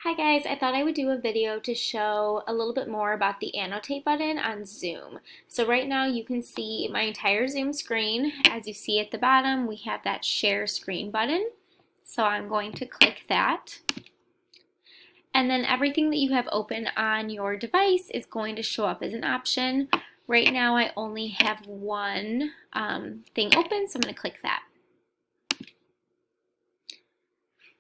Hi guys, I thought I would do a video to show a little bit more about the Annotate button on Zoom. So right now you can see my entire Zoom screen. As you see at the bottom, we have that share screen button. So I'm going to click that. And then everything that you have open on your device is going to show up as an option. Right now I only have one thing open, so I'm going to click that.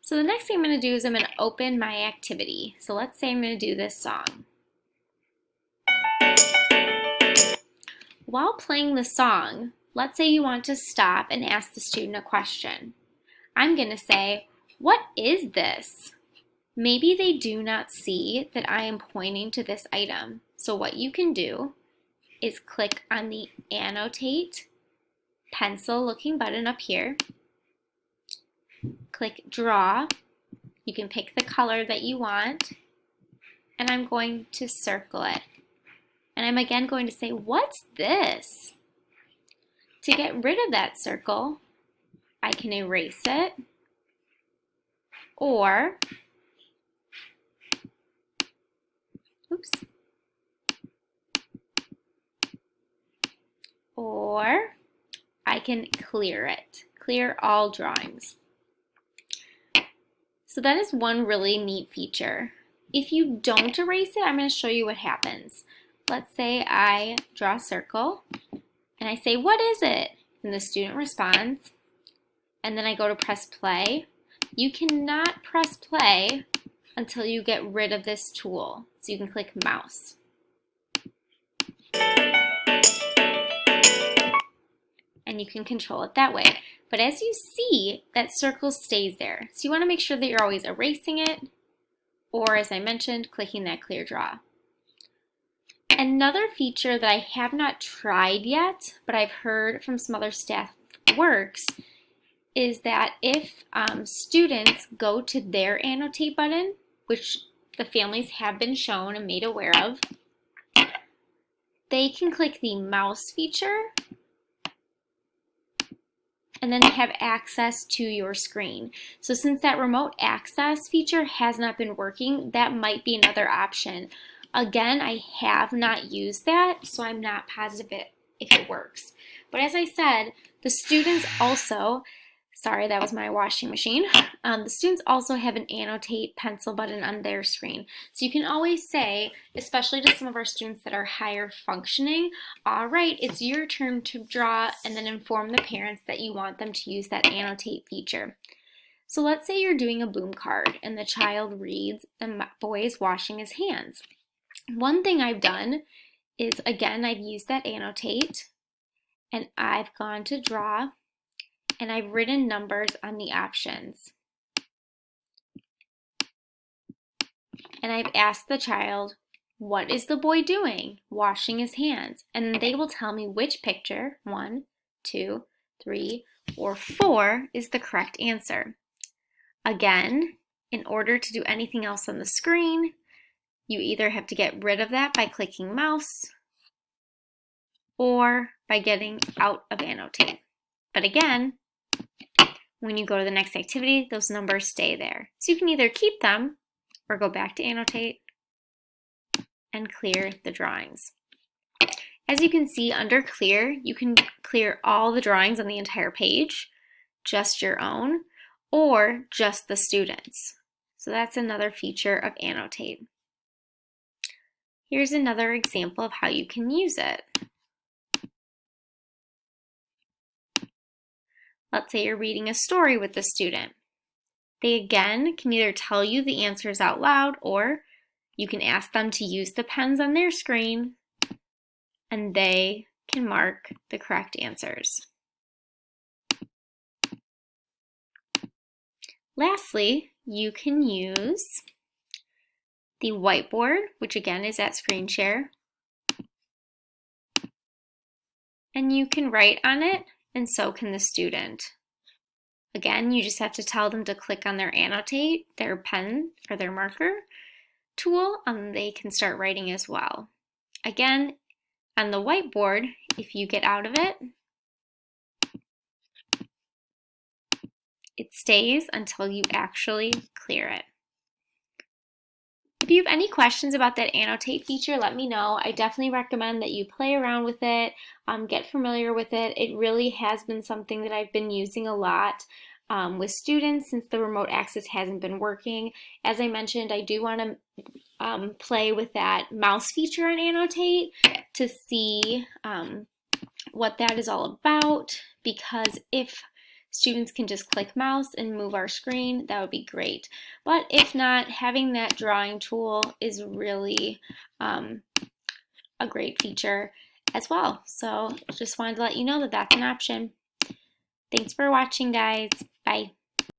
So the next thing I'm going to do is I'm going to open my activity. So let's say I'm going to do this song. While playing the song, let's say you want to stop and ask the student a question. I'm going to say, "What is this?" Maybe they do not see that I am pointing to this item. So what you can do is click on the Annotate Pencil looking button up here. Click Draw. You can pick the color that you want, and I'm going to circle it. And I'm again going to say, "What's this?" To get rid of that circle, I can erase it, or, or I can clear it, clear all drawings. So that is one really neat feature. If you don't erase it, I'm going to show you what happens. Let's say I draw a circle and I say, "What is it?" And the student responds, and then I go to press play. You cannot press play until you get rid of this tool. So you can click mouse. And you can control it that way. But as you see, that circle stays there. So you want to make sure that you're always erasing it, or as I mentioned, clicking that clear draw. Another feature that I have not tried yet, but I've heard from some other staff works, is that if students go to their Annotate button, which the families have been shown and made aware of, they can click the mouse feature, and then they have access to your screen. So since that remote access feature has not been working, that might be another option. Again, I have not used that, so I'm not positive if it works. But as I said, the students also, sorry, that was my washing machine. The students also have an Annotate Pencil button on their screen. So you can always say, especially to some of our students that are higher functioning, "All right, it's your turn to draw," and then inform the parents that you want them to use that Annotate feature. So let's say you're doing a boom card and the child reads, "The boy is washing his hands." One thing I've done is, again, I've used that Annotate, and I've gone to draw, and I've written numbers on the options. And I've asked the child, "What is the boy doing?" "Washing his hands." And they will tell me which picture, 1, 2, 3, or 4, is the correct answer. Again, in order to do anything else on the screen, you either have to get rid of that by clicking mouse or by getting out of Annotate. But again, when you go to the next activity, those numbers stay there. So you can either keep them or go back to Annotate and clear the drawings. As you can see under clear, you can clear all the drawings on the entire page, just your own, or just the students. So that's another feature of Annotate. Here's another example of how you can use it. Let's say you're reading a story with the student. They again can either tell you the answers out loud, or you can ask them to use the pens on their screen and they can mark the correct answers. Lastly, you can use the whiteboard, which again is at screen share, and you can write on it, and so can the student. Again, you just have to tell them to click on their Annotate, their pen or their marker tool, and they can start writing as well. Again, on the whiteboard, if you get out of it, it stays until you actually clear it. If you have any questions about that Annotate feature, let me know. I definitely recommend that you play around with it, get familiar with it. It really has been something that I've been using a lot with students since the remote access hasn't been working. As I mentioned, I do want to play with that mouse feature in Annotate to see what that is all about, because if students can just click mouse and move our screen, that would be great. But if not, having that drawing tool is really a great feature as well. So just wanted to let you know that that's an option. Thanks for watching, guys. Bye.